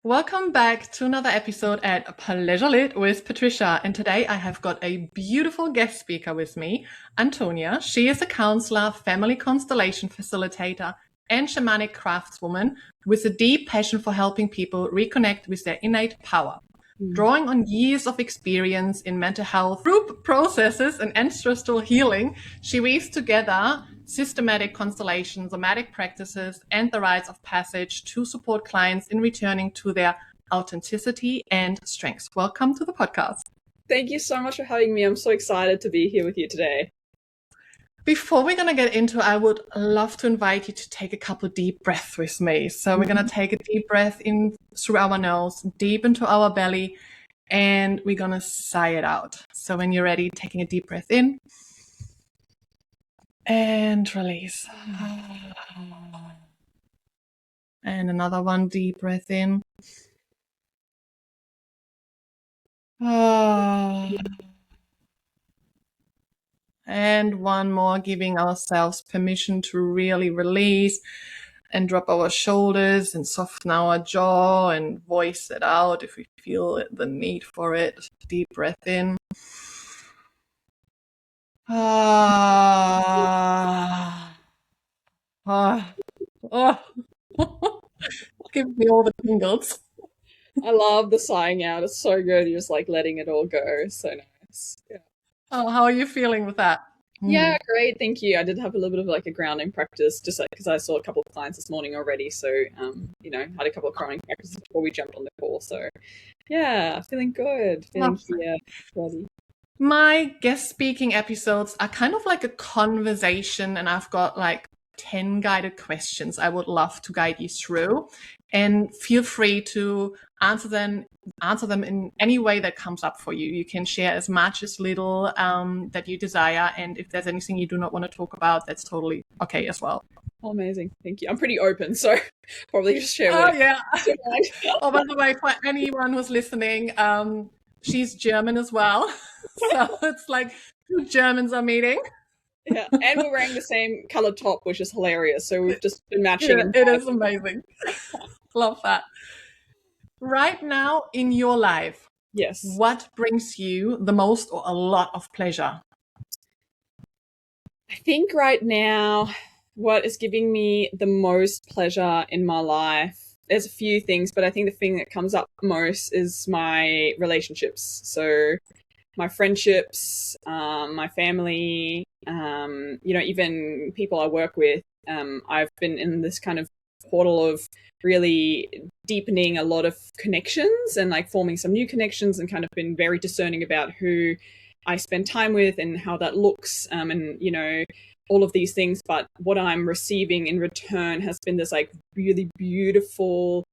Welcome back to another episode at Pleasurelit with Patricia. And today I have got a beautiful guest speaker with me, Antonia. She is a counselor, family constellation facilitator, and shamanic craftswoman with a deep passion for helping people reconnect with their innate power. Drawing on years of experience in mental health, group processes, and ancestral healing, she weaves together systematic constellations, somatic practices, and the rites of passage to support clients in returning to their authenticity and strengths. Welcome to the podcast. Thank you so much for having me. I'm so excited to be here with you today. Before we're going to get into it, I would love to invite you to take a couple deep breaths with me. So we're going to take a deep breath in through our nose, deep into our belly, and we're going to sigh it out. So when you're ready, taking a deep breath in and release. And another one, deep breath in. And one more, giving ourselves permission to really release and drop our shoulders and soften our jaw and voice it out if we feel the need for it. Deep breath in. Give me all the tingles. I love the sighing out. It's so good. You're just like letting it all go. So nice. Yeah. Oh, how are you feeling with that? Yeah, great. Thank you. I did have a little bit of like a grounding practice just because I saw a couple of clients this morning already. So, had a couple of grounding practices before we jumped on the call. So, yeah, feeling good. Feeling here. Ready. My guest speaking episodes are kind of like a conversation, and I've got like 10 guided questions I would love to guide you through. And feel free to answer them in any way that comes up for you. You can share as much as little that you desire. And if there's anything you do not want to talk about, that's totally okay as well. Oh, amazing. Thank you. I'm pretty open, so probably just share what yeah. Oh, by the way, for anyone who's listening, she's German as well. So it's like two Germans are meeting. Yeah, and we're wearing the same colored top, which is hilarious. So we've just been matching. Yeah, it is amazing. Love that. Right now in your life, yes, what brings you the most or a lot of pleasure? I think right now, what is giving me the most pleasure in my life, there's a few things, but I think the thing that comes up most is my relationships. So my friendships, my family, even people I work with. I've been in this kind of portal of really deepening a lot of connections and like forming some new connections, and kind of been very discerning about who I spend time with and how that looks, and all of these things. But what I'm receiving in return has been this like really beautiful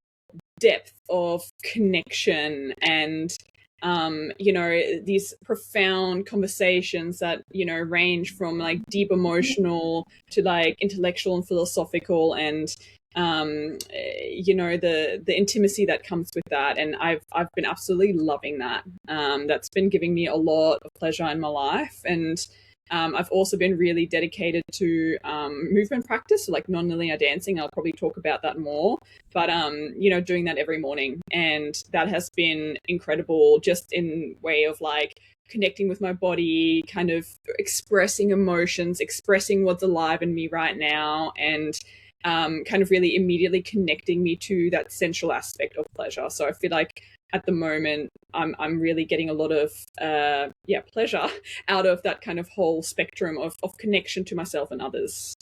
depth of connection and these profound conversations that, range from like deep emotional to like intellectual and philosophical, and the intimacy that comes with that. And I've been absolutely loving that. That's been giving me a lot of pleasure in my life. And I've also been really dedicated to movement practice, so like non-linear dancing. I'll probably talk about that more, but doing that every morning, and that has been incredible, just in way of like connecting with my body, kind of expressing emotions, expressing what's alive in me right now, and kind of really immediately connecting me to that sensual aspect of pleasure. So I feel like at the moment, I'm really getting a lot of pleasure out of that kind of whole spectrum of connection to myself and others.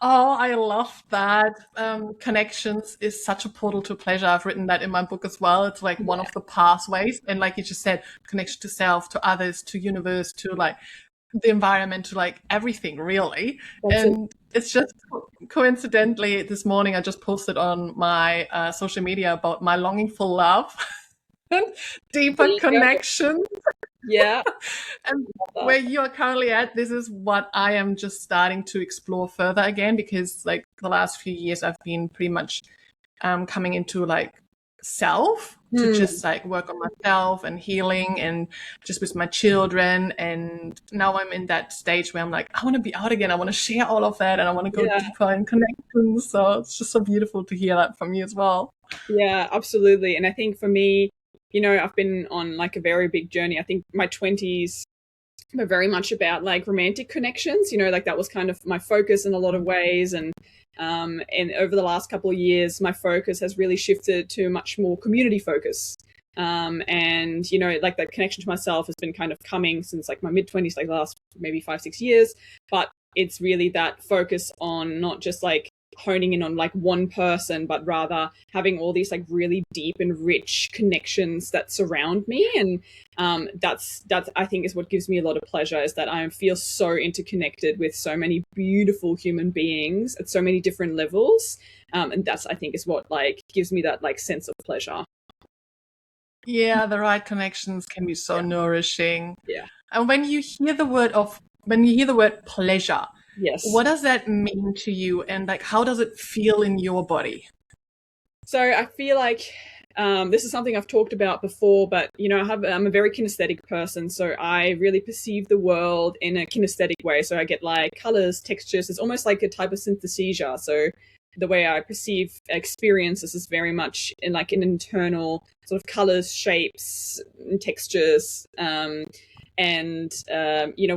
Oh, I love that. Connections is such a portal to pleasure. I've written that in my book as well. It's like one of the pathways. And like you just said, connection to self, to others, to universe, to like the environment, to like everything really. It's just coincidentally this morning I just posted on my social media about my longing for love and deeper connection. Yeah. And where you are currently at, this is what I am just starting to explore further again, because like the last few years I've been pretty much coming into like self to just like work on myself and healing and just with my children. And now I'm in that stage where I'm like, I want to be out again. I want to share all of that and I want to go Yeah. deeper in connections. So it's just so beautiful to hear that from you as well. Yeah, absolutely. And I think for me, I've been on like a very big journey. I think my 20s were very much about like romantic connections, like that was kind of my focus in a lot of ways. And over the last couple of years, my focus has really shifted to much more community focus. And like that connection to myself has been kind of coming since like my mid-20s, like the last maybe 5-6 years. But it's really that focus on not just like honing in on like one person, but rather having all these like really deep and rich connections that surround me. And that's I think is what gives me a lot of pleasure, is that I feel so interconnected with so many beautiful human beings at so many different levels. And that's, I think, is what like gives me that like sense of pleasure. Yeah, the right connections can be so nourishing. Yeah. And when you hear the word pleasure, Yes. what does that mean to you, and like how does it feel in your body? So I feel like this is something I've talked about before, but I'm a very kinesthetic person, so I really perceive the world in a kinesthetic way. So I get like colors, textures. It's almost like a type of synesthesia. So the way I perceive experiences is very much in like an internal sort of colors, shapes, and textures.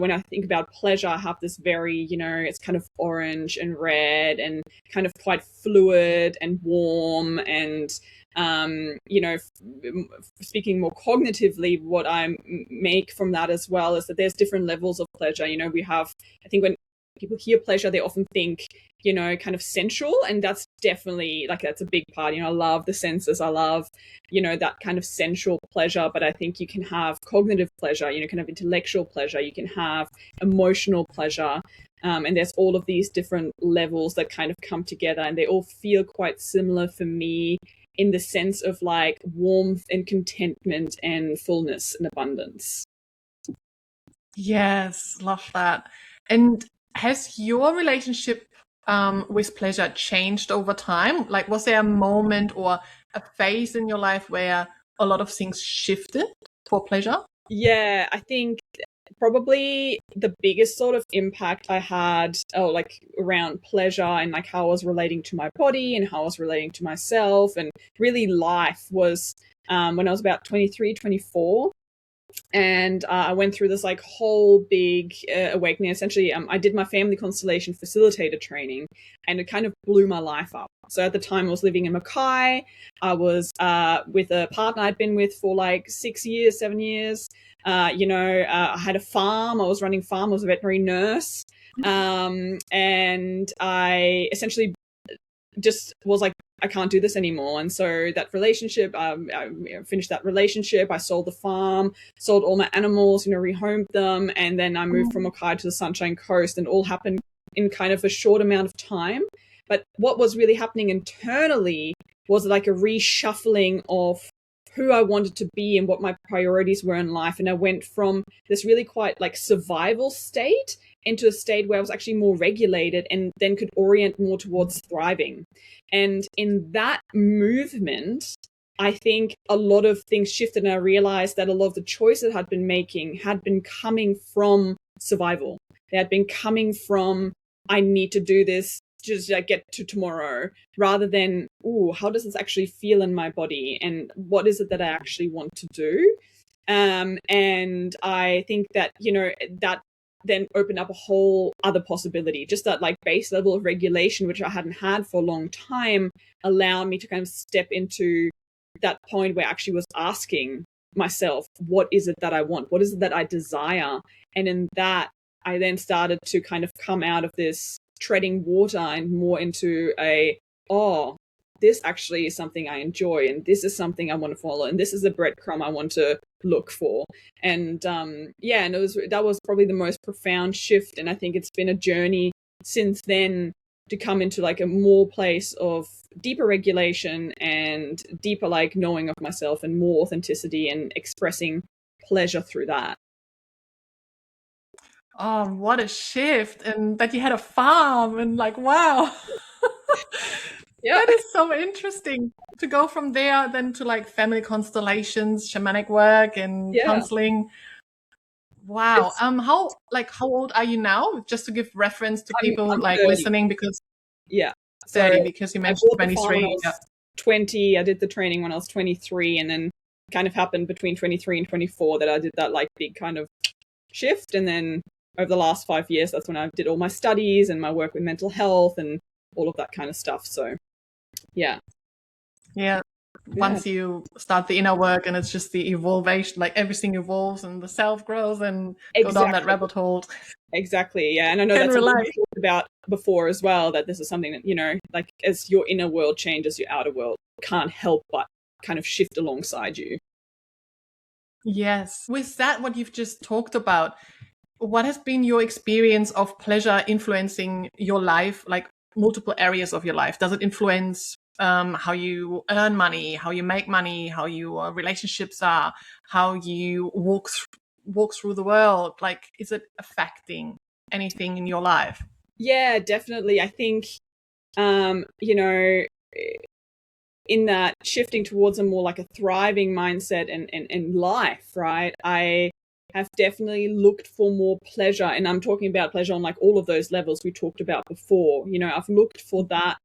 When I think about pleasure, I have this very, it's kind of orange and red and kind of quite fluid and warm. And, speaking more cognitively, what I make from that as well is that there's different levels of pleasure. We have, I think when people hear pleasure, they often think, kind of sensual. And that's definitely like, that's a big part. I love the senses. I love, that kind of sensual pleasure. But I think you can have cognitive pleasure, kind of intellectual pleasure. You can have emotional pleasure. And there's all of these different levels that kind of come together, and they all feel quite similar for me in the sense of like warmth and contentment and fullness and abundance. Yes, love that. And has your relationship with pleasure changed over time? Like, was there a moment or a phase in your life where a lot of things shifted for pleasure? Yeah, I think probably the biggest sort of impact I had, like around pleasure and like how I was relating to my body and how I was relating to myself and really life was when I was about 23, 24. And I went through this like whole big awakening. Essentially, I did my family constellation facilitator training, and it kind of blew my life up. So at the time, I was living in Mackay. I was with a partner I'd been with for like 6 years, 7 years. I had a farm. I was running farm. I was a veterinary nurse. And I essentially just was like, I can't do this anymore. And so that relationship, I finished that relationship. I sold the farm, sold all my animals, rehomed them. And then I moved from Mackay to the Sunshine Coast, and all happened in kind of a short amount of time. But what was really happening internally was like a reshuffling of who I wanted to be and what my priorities were in life. And I went from this really quite like survival state into a state where I was actually more regulated and then could orient more towards thriving. And in that movement, I think a lot of things shifted, and I realized that a lot of the choices I'd been making had been coming from survival. They had been coming from, I need to do this, just like get to tomorrow, rather than, how does this actually feel in my body, and what is it that I actually want to do? And I think that, that then opened up a whole other possibility. Just that like base level of regulation, which I hadn't had for a long time, allowed me to kind of step into that point where I actually was asking myself, what is it that I want? What is it that I desire? And in that, I then started to kind of come out of this treading water and more into this actually is something I enjoy, and this is something I want to follow, and this is a breadcrumb I want to look for. And and that was probably the most profound shift. And I think it's been a journey since then to come into like a more place of deeper regulation and deeper like knowing of myself and more authenticity and expressing pleasure through that. Oh, what a shift. And that you had a farm and like, wow. Yeah. That is so interesting to go from there then to like family constellations, shamanic work and Yeah. counseling. Wow. It's, How old are you now? Just to give reference to people I'm like 30. listening, because Yeah. So 30, because you I mentioned bought the farm when I 23. Yeah. was 20. I did the training when I was 23, and then kind of happened between 23 and 24 that I did that like big kind of shift. And then over the last 5 years, that's when I did all my studies and my work with mental health and all of that kind of stuff. So yeah. Yeah. Yeah. Once you start the inner work and it's just the evolvation, like everything evolves and the self grows and go down that Exactly. rabbit hole. Exactly. Yeah. And I know Can that's something we relate. talked about before as well, that this is something that, like as your inner world changes, your outer world can't help but kind of shift alongside you. Yes. With that, what you've just talked about, what has been your experience of pleasure influencing your life, like multiple areas of your life? Does it influence how you earn money, how you make money, how your relationships are, how you walk through the world? Like, is it affecting anything in your life? Yeah, definitely. I think, you know, in that shifting towards a more like a thriving mindset and life, right? I have definitely looked for more pleasure, and I'm talking about pleasure on like all of those levels we talked about before. I've looked for that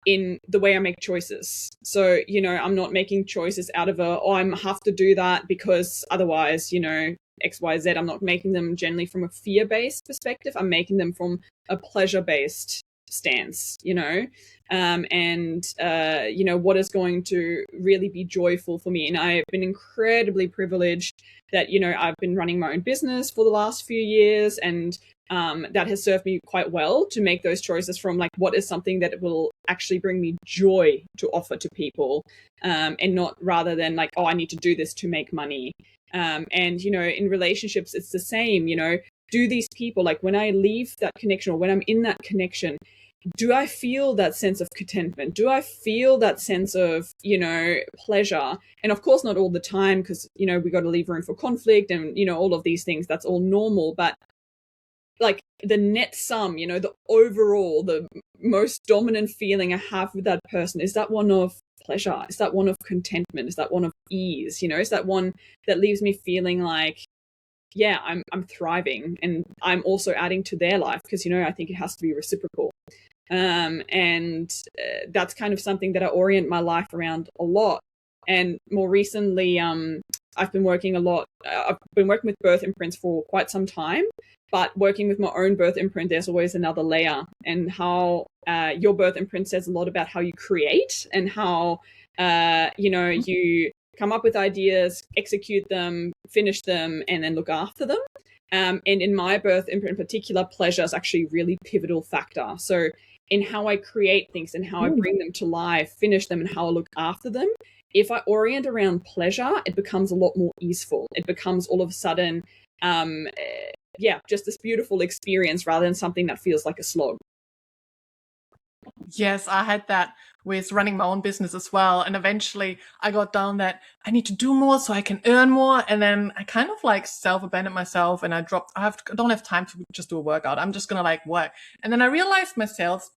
in the way I make choices. So, I'm not making choices out of I have to do that because otherwise, X, Y, Z. I'm not making them generally from a fear-based perspective. I'm making them from a pleasure-based stance, what is going to really be joyful for me. And I've been incredibly privileged that, I've been running my own business for the last few years, and that has served me quite well to make those choices from like what is something that will actually bring me joy to offer to people, and not rather than like, oh, I need to do this to make money. And in relationships it's the same. Do these people, like when I leave that connection or when I'm in that connection, do I feel that sense of contentment? Do I feel that sense of, pleasure? And of course, not all the time, because, we got to leave room for conflict and, all of these things. That's all normal. But like the net sum, the overall, the most dominant feeling I have with that person, is that one of pleasure? Is that one of contentment? Is that one of ease? Is that one that leaves me feeling like, yeah, I'm thriving, and I'm also adding to their life, because, I think it has to be reciprocal. And that's kind of something that I orient my life around a lot. And more recently, I've been working a lot. I've been working with birth imprints for quite some time, but working with my own birth imprint, there's always another layer, and how your birth imprint says a lot about how you create and how, you come up with ideas, execute them, finish them, and then look after them. And in my birth imprint in particular, pleasure is actually a really pivotal factor. So in how I create things and how I bring them to life, finish them, and how I look after them, if I orient around pleasure, it becomes a lot more easeful. It becomes all of a sudden, just this beautiful experience rather than something that feels like a slog. Yes, I had that with running my own business as well. And eventually I got down that I need to do more so I can earn more. And then I kind of like self-abandoned myself, and I don't have time to just do a workout. I'm just going to like work. And then I realized myself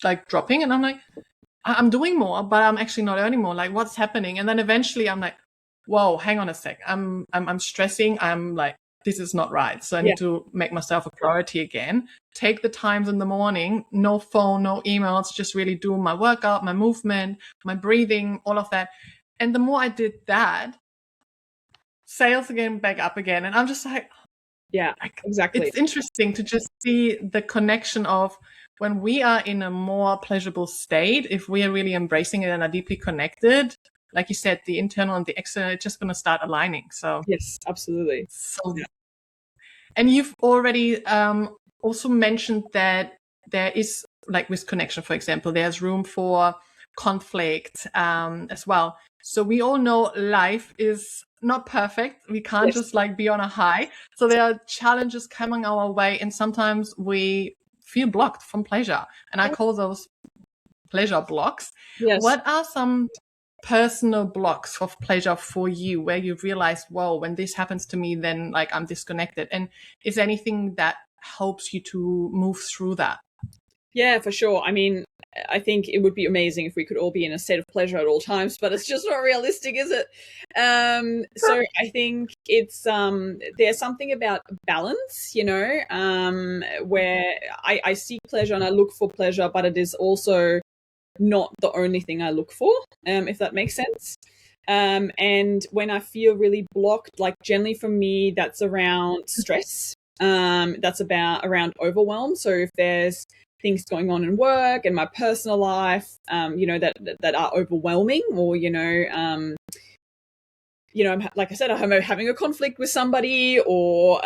like dropping, and I'm like, I'm doing more, but I'm actually not earning more. Like, what's happening? And then eventually I'm like, whoa, hang on a sec. I'm stressing. I'm like, this is not right. So I need to make myself a priority again. Take the times in the morning, no phone, no emails, just really do my workout, my movement, my breathing, all of that. And the more I did that, sales again back up again. And I'm just like, yeah, exactly. It's interesting to just see the connection of when we are in a more pleasurable state, if we are really embracing it and are deeply connected, like you said, the internal and the external, it's just going to start aligning. So yes, absolutely. Yeah. And you've already also mentioned that there is, like with connection, for example, there's room for conflict as well. So we all know life is not perfect. We can't just like be on a high. So there are challenges coming our way, and sometimes we feel blocked from pleasure. And I call those pleasure blocks. Yes. What are some personal blocks of pleasure for you where you've realized, whoa, when this happens to me, then like I'm disconnected? And is there anything that helps you to move through that? Yeah, for sure. I mean, I think it would be amazing if we could all be in a state of pleasure at all times, but it's just not realistic, is it? So I think it's there's something about balance, where I seek pleasure and I look for pleasure, but it is also not the only thing I look for, if that makes sense. And when I feel really blocked, like generally for me, that's around stress. That's around overwhelm. So if there's things going on in work and my personal life, that are overwhelming, or like I said, I'm having a conflict with somebody, or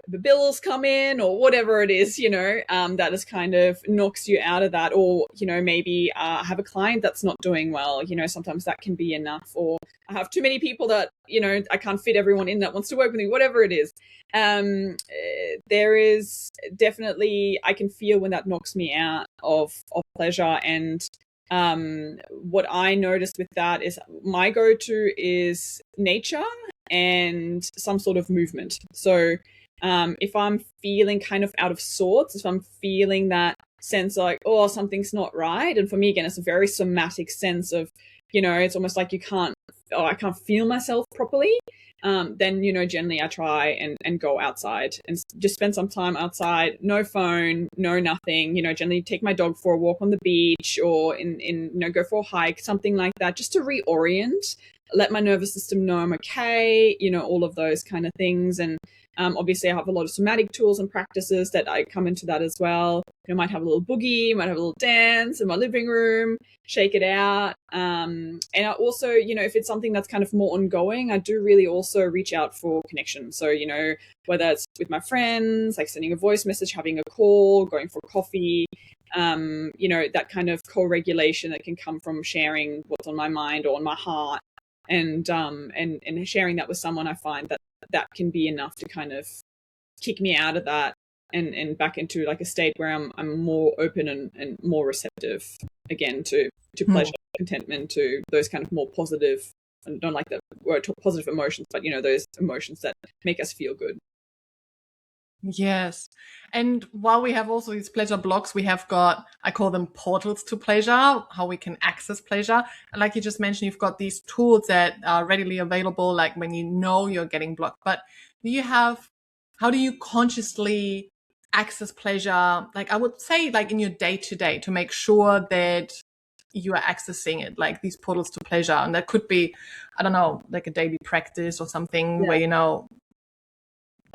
the bills come in, or whatever it is, that just kind of knocks you out of that. Or maybe I have a client that's not doing well. Sometimes that can be enough. Or I have too many people that I can't fit everyone in that wants to work with me. Whatever it is, there is definitely, I can feel when that knocks me out of pleasure. And what I noticed with that is my go-to is nature and some sort of movement. So if I'm feeling kind of out of sorts, if I'm feeling that sense like, oh, something's not right, and for me, again, it's a very somatic sense of, it's almost like I can't feel myself properly, then, generally I try and go outside and just spend some time outside, no phone, no nothing, generally take my dog for a walk on the beach, or go for a hike, something like that, just to reorient, let my nervous system know I'm okay, all of those kind of things. And obviously I have a lot of somatic tools and practices that I come into that as well. Might have a little boogie, might have a little dance in my living room, shake it out. And I also, if it's something that's kind of more ongoing, I do really also reach out for connection. So, whether it's with my friends, like sending a voice message, having a call, going for coffee, that kind of co-regulation that can come from sharing what's on my mind or on my heart, and sharing that with someone, I find that can be enough to kind of kick me out of that and back into like a state where I'm more open and more receptive again to pleasure, contentment, to those kind of more positive, I don't like that word, positive emotions, but those emotions that make us feel good. Yes. And while we have also these pleasure blocks, we have got, I call them portals to pleasure, how we can access pleasure. And like you just mentioned, you've got these tools that are readily available, like when you're getting blocked. But how do you consciously access pleasure? Like I would say, like in your day to day, to make sure that you are accessing it, like these portals to pleasure. And that could be, I don't know, like a daily practice or something where,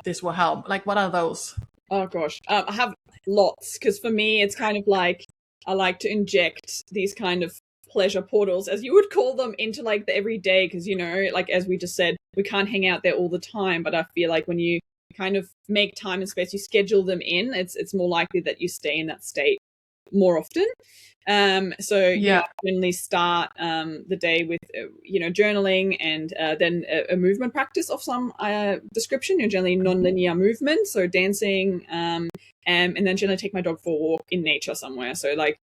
this will help. Like, what are those? Oh gosh, I have lots, because for me it's kind of like I like to inject these kind of pleasure portals, as you would call them, into like the everyday, because like as we just said, we can't hang out there all the time, but I feel like when you kind of make time and space, you schedule them in, it's more likely that you stay in that state more often. So I generally start the day with journaling, and then a movement practice of some description, generally non-linear movement, so dancing, and then generally take my dog for a walk in nature somewhere. So like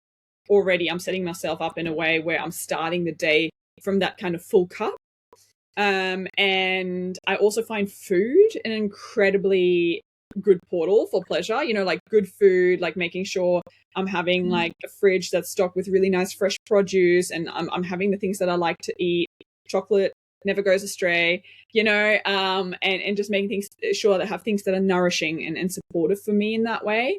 already I'm setting myself up in a way where I'm starting the day from that kind of full cup. And I also find food an incredibly good portal for pleasure, like good food, like making sure I'm having like a fridge that's stocked with really nice fresh produce, and I'm having the things that I like to eat. Chocolate never goes astray, and just making things sure that I have things that are nourishing and supportive for me in that way.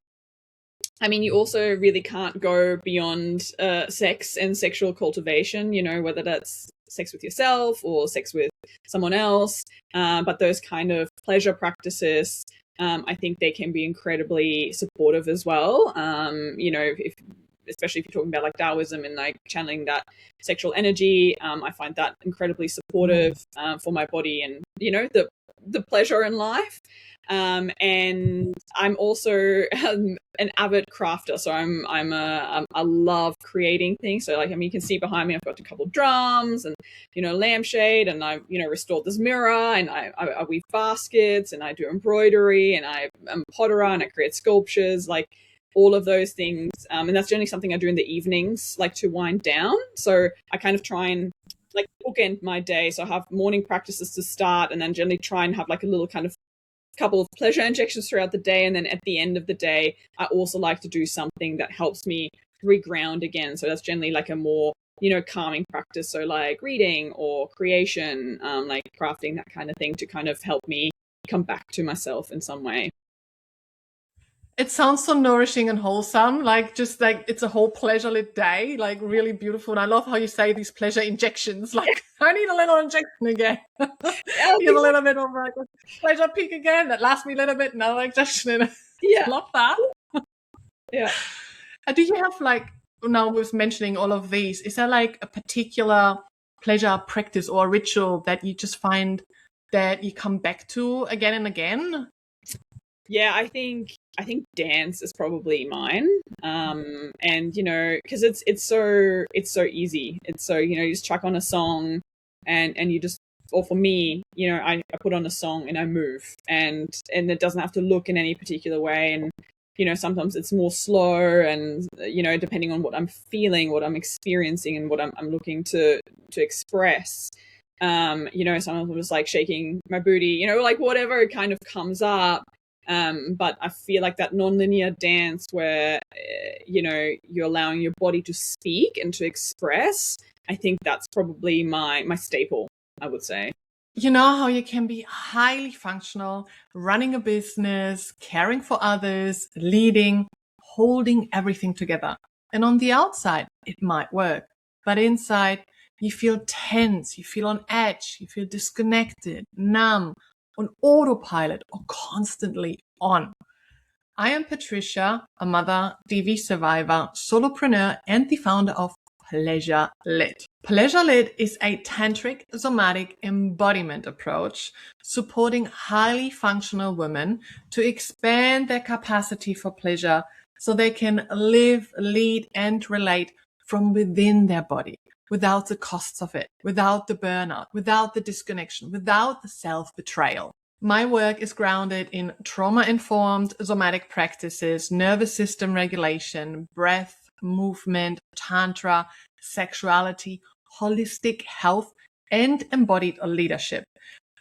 I mean, you also really can't go beyond sex and sexual cultivation, whether that's sex with yourself or sex with someone else. But those kind of pleasure practices, I think they can be incredibly supportive as well. Especially if you're talking about like Taoism and like channeling that sexual energy, I find that incredibly supportive for my body and, the pleasure in life. And I'm also an avid crafter, so I love creating things. So like, you can see behind me, I've got a couple of drums and lampshade, and I restored this mirror, and I weave baskets, and I do embroidery, and I'm a potterer, and I create sculptures, like all of those things. And that's generally something I do in the evenings, like to wind down. So I kind of try and like bookend my day. So I have morning practices to start, and then generally try and have like a little kind of couple of pleasure injections throughout the day, and then at the end of the day, I also like to do something that helps me reground again. So that's generally like a more, calming practice. So like reading or creation, like crafting, that kind of thing, to kind of help me come back to myself in some way. It sounds so nourishing and wholesome, like just like it's a whole pleasure-lit day, like really beautiful. And I love how you say these pleasure injections, like I need a little injection again. Yeah, Need a little bit of like a pleasure peak again. That lasts me a little bit, another injection. yeah, Love that. yeah. Do you have like, now with mentioning all of these, is there like a particular pleasure practice or ritual that you just find that you come back to again and again? Yeah, I think dance is probably mine. And because it's so easy. It's so, you just chuck on a song and you just, or for me, I put on a song and I move, and it doesn't have to look in any particular way. And sometimes it's more slow, and depending on what I'm feeling, what I'm experiencing, and what I'm looking to express. Sometimes I'm just like shaking my booty, like whatever kind of comes up. But I feel like that non-linear dance where, you're allowing your body to speak and to express, I think that's probably my staple, I would say. You know how you can be highly functional, running a business, caring for others, leading, holding everything together. And on the outside, it might work. But inside, you feel tense, you feel on edge, you feel disconnected, numb, on autopilot, or constantly on. I am Patricia, a mother, DV survivor, solopreneur, and the founder of Pleasurelit. Pleasurelit is a tantric somatic embodiment approach supporting highly functional women to expand their capacity for pleasure so they can live, lead, and relate from within their body, without the costs of it, without the burnout, without the disconnection, without the self-betrayal. My work is grounded in trauma-informed somatic practices, nervous system regulation, breath, movement, tantra, sexuality, holistic health, and embodied leadership.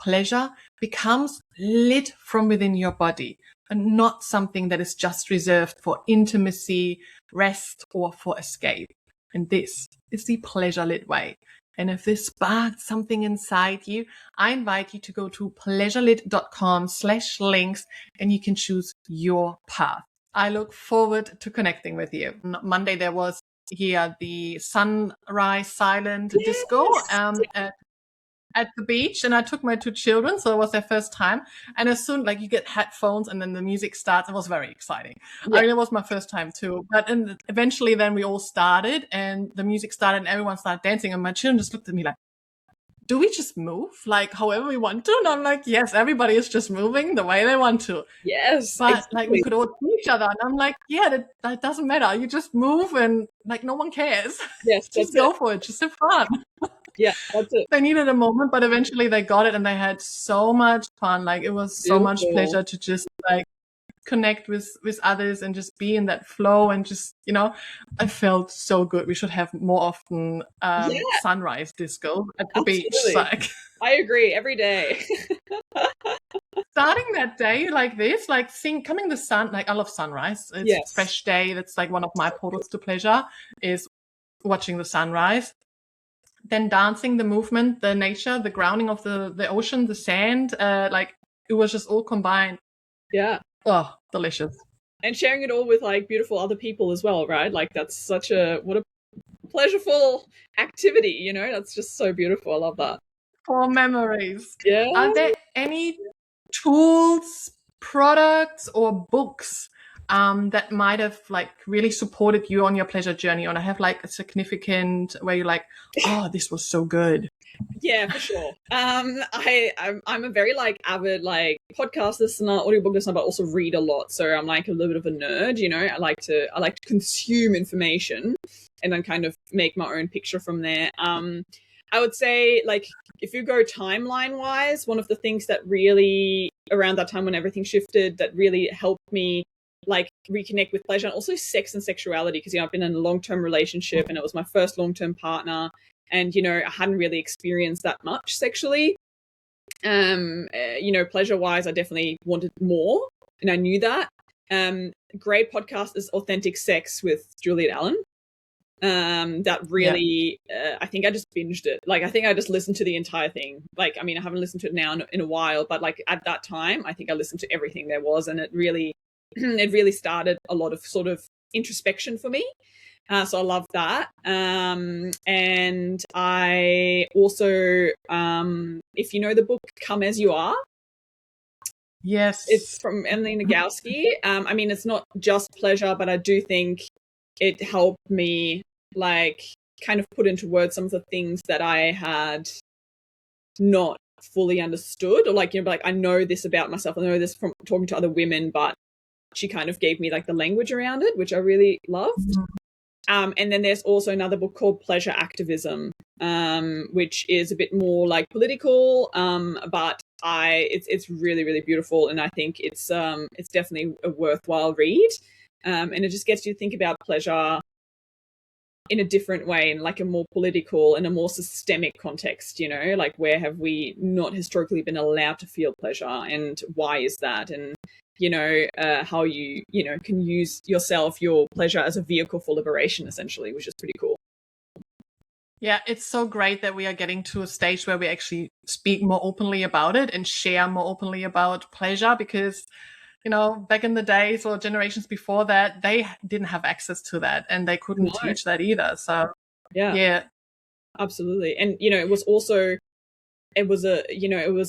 Pleasure becomes lit from within your body and not something that is just reserved for intimacy, rest, or for escape. And this is the pleasure-lit way. And if this sparked something inside you, I invite you to go to pleasurelit.com/links and you can choose your path. I look forward to connecting with you. On Monday, there was here the sunrise silent disco at the beach, and I took my two children, so it was their first time. And as soon, like, you get headphones and then the music starts, it was very exciting. Yeah. I mean, it was my first time too. But eventually then we all started and the music started and everyone started dancing, and my children just looked at me like, do we just move like however we want to? And I'm like, yes, everybody is just moving the way they want to. Yes, But exactly. like we could all see each other, and I'm like, yeah, that doesn't matter. You just move and like no one cares. Yes, Just that's go it. for it. Just have fun. Yeah, that's it. They needed a moment, but eventually they got it and they had so much fun. Like it was so much Beautiful. pleasure to just like connect with others and just be in that flow, and just, I felt so good. We should have more often sunrise disco at the beach. Absolutely. Like I agree every day. starting that day like this, like seeing coming the sun, like I love sunrise. It's Yes. fresh day. That's like one of my portals to pleasure, is watching the sunrise. Then dancing, the movement, the nature, the grounding of the ocean, the sand, like it was just all combined. Yeah. Oh, delicious. And sharing it all with like beautiful other people as well, right? Like that's such what a pleasureful activity, That's just so beautiful. I love that. For memories. Yeah. Are there any tools, products, or books that might have like really supported you on your pleasure journey, or have like a significant where you're like, oh, this was so good? Yeah, for sure. I'm a very like avid like podcast listener, audiobook listener, but also read a lot. So I'm like a little bit of a nerd, I like to consume information and then kind of make my own picture from there. I would say, like, if you go timeline wise, one of the things that really around that time when everything shifted that really helped me like reconnect with pleasure, and also sex and sexuality, because I've been in a long-term relationship and it was my first long-term partner, and I hadn't really experienced that much sexually. Pleasure wise, I definitely wanted more, and I knew that. Great podcast is Authentic Sex with Juliet Allen. That really, I think I just binged it. Like, I think I just listened to the entire thing. Like, I mean, I haven't listened to it now in a while, but like at that time, I think I listened to everything there was, and it really, it really started a lot of sort of introspection for me. So I love that. And I also, if you know the book Come As You Are, Yes, it's from Emily Nagoski. I mean, it's not just pleasure, but I do think it helped me like kind of put into words some of the things that I had not fully understood, or like, like I know this about myself, I know this from talking to other women, but she kind of gave me like the language around it, which I really loved. And then there's also another book called Pleasure Activism, which is a bit more like political, but it's really, really beautiful, and I think it's definitely a worthwhile read, and it just gets you to think about pleasure in a different way, in like a more political and a more systemic context, like where have we not historically been allowed to feel pleasure, and why is that, and how you can use your pleasure as a vehicle for liberation, essentially, which is pretty cool. Yeah, it's so great that we are getting to a stage where we actually speak more openly about it and share more openly about pleasure, because back in the days or generations before that, they didn't have access to that, and they couldn't teach that either. So yeah, absolutely. And it was also, it was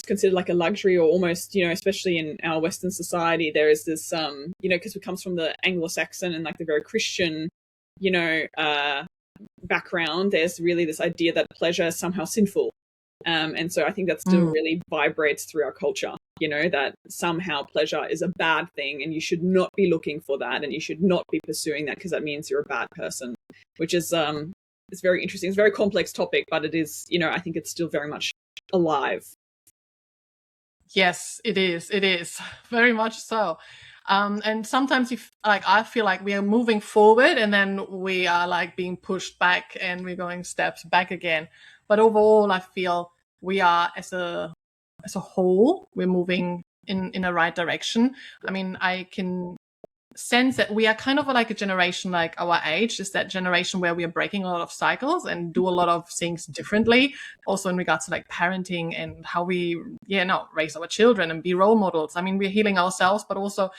considered like a luxury, or almost, especially in our Western society, there is this because it comes from the Anglo-Saxon and like the very Christian background. There's really this idea that pleasure is somehow sinful, and so I think that still really vibrates through our culture, that somehow pleasure is a bad thing, and you should not be looking for that, and you should not be pursuing that, because that means you're a bad person, which is it's very interesting. It's a very complex topic, but it is, I think it's still very much alive. Yes, it is very much so. And sometimes I feel like we are moving forward, and then we are like being pushed back, and we're going steps back again. But overall, I feel we are, as a whole, we're moving in the right direction. I mean, I can sense that we are kind of like a generation, like our age is that generation where we are breaking a lot of cycles and do a lot of things differently, also in regards to like parenting and how we raise our children and be role models. I mean, we're healing ourselves, but also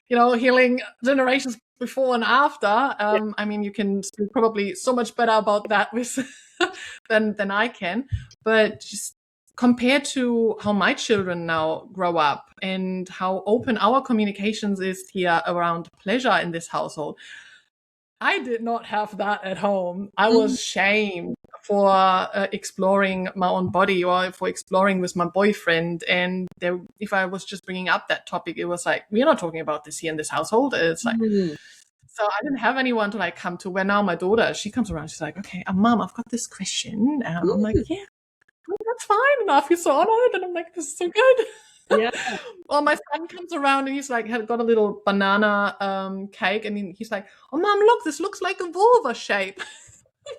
healing generations before and after. I mean, you can speak probably so much better about that with than I can, but just compared to how my children now grow up and how open our communications is here around pleasure in this household, I did not have that at home. I was shamed for exploring my own body, or for exploring with my boyfriend. And if I was just bringing up that topic, it was like, we're not talking about this here in this household. It's like, so I didn't have anyone to like come to. Where now my daughter, she comes around, she's like, okay, Mom, I've got this question. I'm like, yeah, that's fine. And I feel so honored. And I'm like, this is so good. Yeah. Well, my son comes around, and he's like, got a little banana cake, and he's like, oh, Mom, look, this looks like a vulva shape.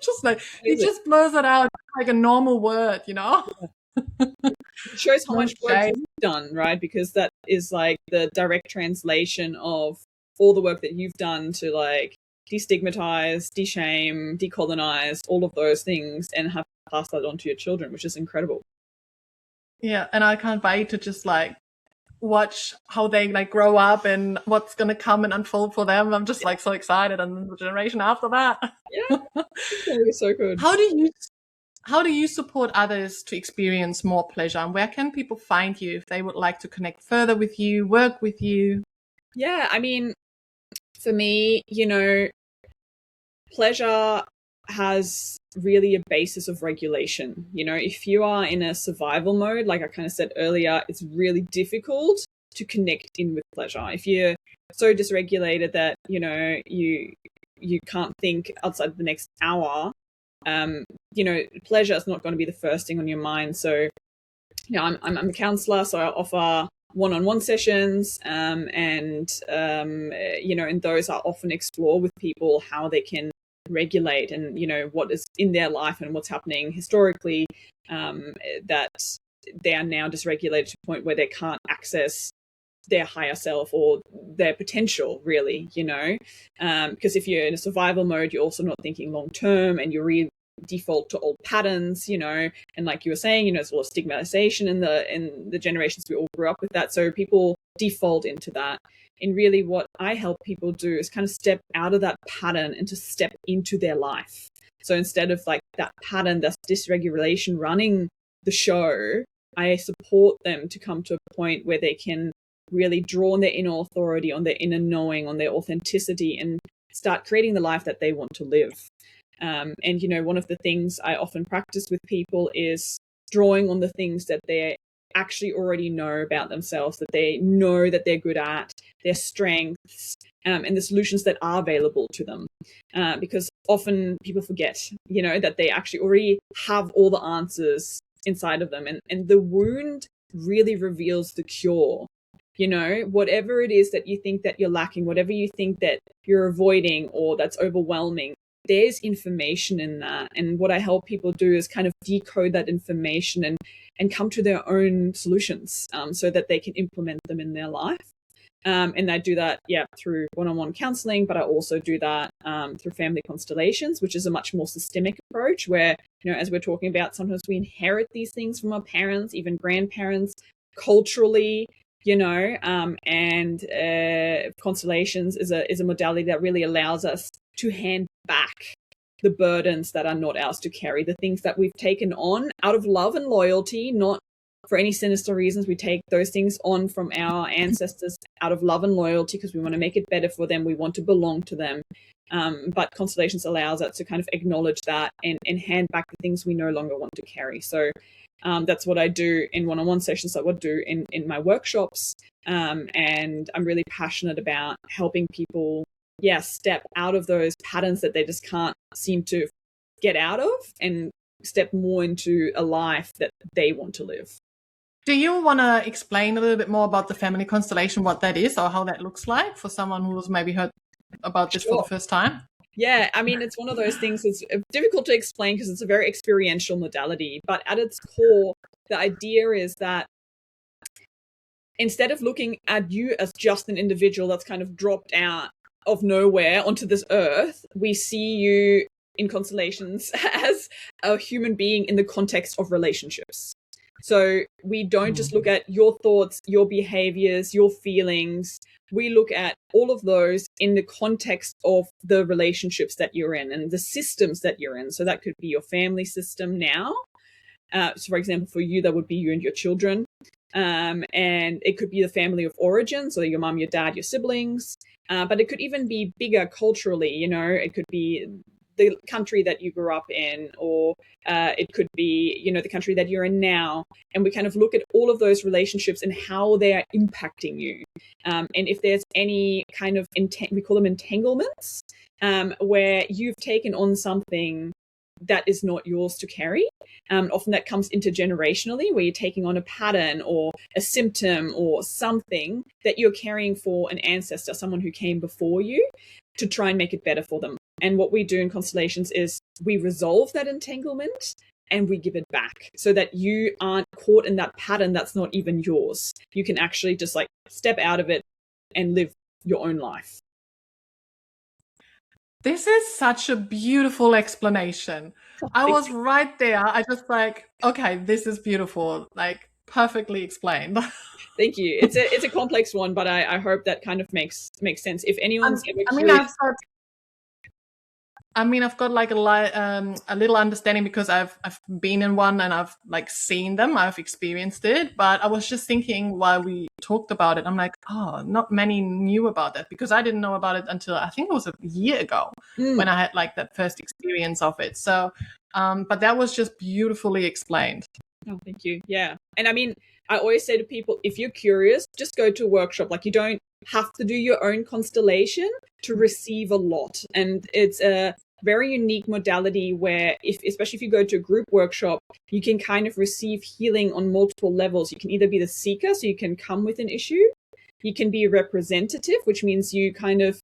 Just like, he just blurs it out like a normal word, It shows how much work you've done, right? Because that is like the direct translation of all the work that you've done to like destigmatize, deshame, decolonize, all of those things, and have passed that on to your children, which is incredible. Yeah, and I can't wait to just like watch how they like grow up and what's gonna come and unfold for them. I'm just like so excited, and then the generation after that. Yeah, it's gonna be so good. How do you support others to experience more pleasure, and where can people find you if they would like to connect further with you, work with you? Yeah, I mean, for me, pleasure has really a basis of regulation. If you are in a survival mode, like I kind of said earlier, it's really difficult to connect in with pleasure. If you're so dysregulated that you can't think outside the next hour, pleasure is not going to be the first thing on your mind. So I'm a counsellor, so I offer one-on-one sessions, and those I often explore with people how they can regulate, and what is in their life and what's happening historically, that they are now dysregulated to a point where they can't access their higher self or their potential, really, because if you're in a survival mode, you're also not thinking long term, and you default to old patterns, and like you were saying, there's a lot of stigmatization in the generations we all grew up with that, so people default into that. And really what I help people do is kind of step out of that pattern and to step into their life. So instead of like that pattern, that's dysregulation running the show, I support them to come to a point where they can really draw on their inner authority, on their inner knowing, on their authenticity, and start creating the life that they want to live. And, one of the things I often practice with people is drawing on the things that they actually already know about themselves, that they know that they're good at, their strengths, and the solutions that are available to them. Because often people forget, that they actually already have all the answers inside of them. And the wound really reveals the cure. Whatever it is that you think that you're lacking, whatever you think that you're avoiding or that's overwhelming, there's information in that. And what I help people do is kind of decode that information and come to their own solutions, so that they can implement them in their life. And I do that, through one-on-one counseling, but I also do that through family constellations, which is a much more systemic approach where, as we're talking about, sometimes we inherit these things from our parents, even grandparents, culturally, and constellations is a modality that really allows us to hand back the burdens that are not ours to carry, the things that we've taken on out of love and loyalty, not for any sinister reasons. We take those things on from our ancestors out of love and loyalty because we want to make it better for them. We want to belong to them. But Constellations allows us to kind of acknowledge that and hand back the things we no longer want to carry. So that's what I do in one-on-one sessions, that I would do in my workshops. And I'm really passionate about helping people, step out of those patterns that they just can't seem to get out of and step more into a life that they want to live. Do you want to explain a little bit more about the family constellation, what that is or how that looks like for someone who's maybe heard about this for the first time? Yeah, I mean, it's one of those things that's difficult to explain because it's a very experiential modality. But at its core, the idea is that instead of looking at you as just an individual that's kind of dropped out of nowhere onto this earth, we see you in Constellations as a human being in the context of relationships. So we don't just look at your thoughts, your behaviors, your feelings. We look at all of those in the context of the relationships that you're in and the systems that you're in. So that could be your family system now. So for example, for you, that would be you and your children. And it could be the family of origin, so your mom, your dad, your siblings. But it could even be bigger culturally, it could be the country that you grew up in, or it could be, the country that you're in now. And we kind of look at all of those relationships and how they are impacting you. And if there's any kind of, we call them entanglements, where you've taken on something that is not yours to carry. Often that comes intergenerationally, where you're taking on a pattern or a symptom or something that you're carrying for an ancestor, someone who came before you, to try and make it better for them. And what we do in Constellations is we resolve that entanglement and we give it back so that you aren't caught in that pattern that's not even yours. You can actually just like step out of it and live your own life. This is such a beautiful explanation. I was right there. I just okay, this is beautiful, perfectly explained. Thank you. It's a complex one, but I hope that kind of makes sense. If anyone's ever curious, I've got a little understanding because I've been in one and I've seen them, I've experienced it. But I was just thinking while we talked about it, I'm like, oh, not many knew about that because I didn't know about it until I think it was a year ago when I had that first experience of it. So, but that was just beautifully explained. Oh, thank you. Yeah, and I mean, I always say to people, if you're curious, just go to a workshop. You don't have to do your own constellation to receive a lot. And it's a very unique modality where, especially if you go to a group workshop, you can kind of receive healing on multiple levels. You can either be the seeker, so you can come with an issue. You can be a representative, which means you kind of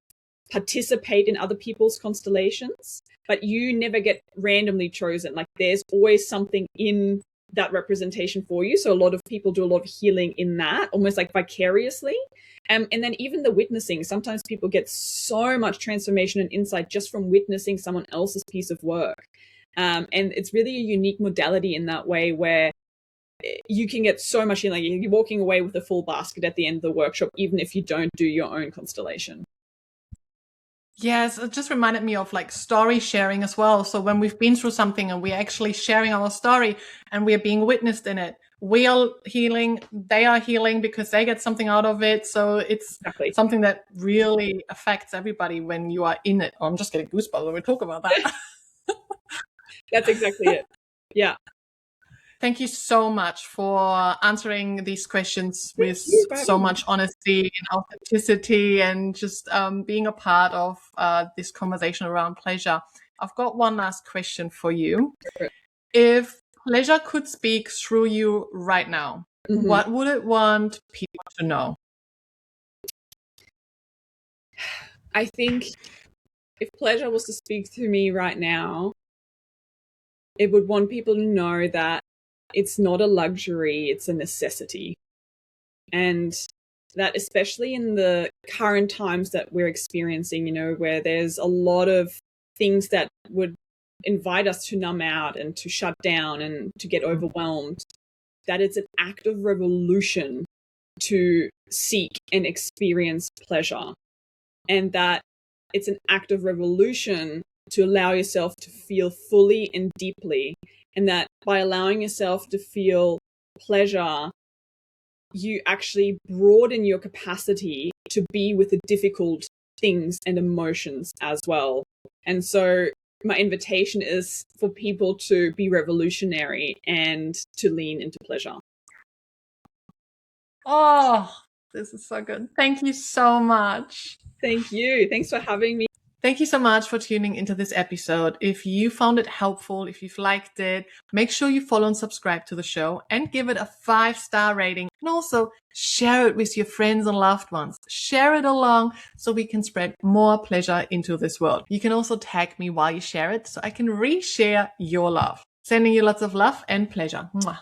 participate in other people's constellations, but you never get randomly chosen. There's always something in that representation for you. So a lot of people do a lot of healing in that, almost like vicariously. And then even the witnessing, sometimes people get so much transformation and insight just from witnessing someone else's piece of work. And it's really a unique modality in that way, where you can get so much healing. You're walking away with a full basket at the end of the workshop, even if you don't do your own constellation. Yes, it just reminded me of like story sharing as well. So when we've been through something and we're actually sharing our story and we're being witnessed in it, we are healing, they are healing because they get something out of it. So it's something that really affects everybody when you are in it. Oh, I'm just getting goosebumps when we talk about that. That's exactly it. Yeah. Thank you so much for answering these questions with so much honesty and authenticity, and just being a part of this conversation around pleasure. I've got one last question for you. If pleasure could speak through you right now, what would it want people to know? I think if pleasure was to speak to me right now, it would want people to know that it's not a luxury, it's a necessity. And that especially in the current times that we're experiencing, where there's a lot of things that would invite us to numb out and to shut down and to get overwhelmed, that it's an act of revolution to seek and experience pleasure. And that it's an act of revolution to allow yourself to feel fully and deeply. And that by allowing yourself to feel pleasure, you actually broaden your capacity to be with the difficult things and emotions as well. And so my invitation is for people to be revolutionary and to lean into pleasure. Oh, this is so good. Thank you so much. Thank you. Thanks for having me. Thank you so much for tuning into this episode. If you found it helpful, if you've liked it, make sure you follow and subscribe to the show and give it a 5-star rating. And also share it with your friends and loved ones. Share it along so we can spread more pleasure into this world. You can also tag me while you share it so I can reshare your love. Sending you lots of love and pleasure. Mwah.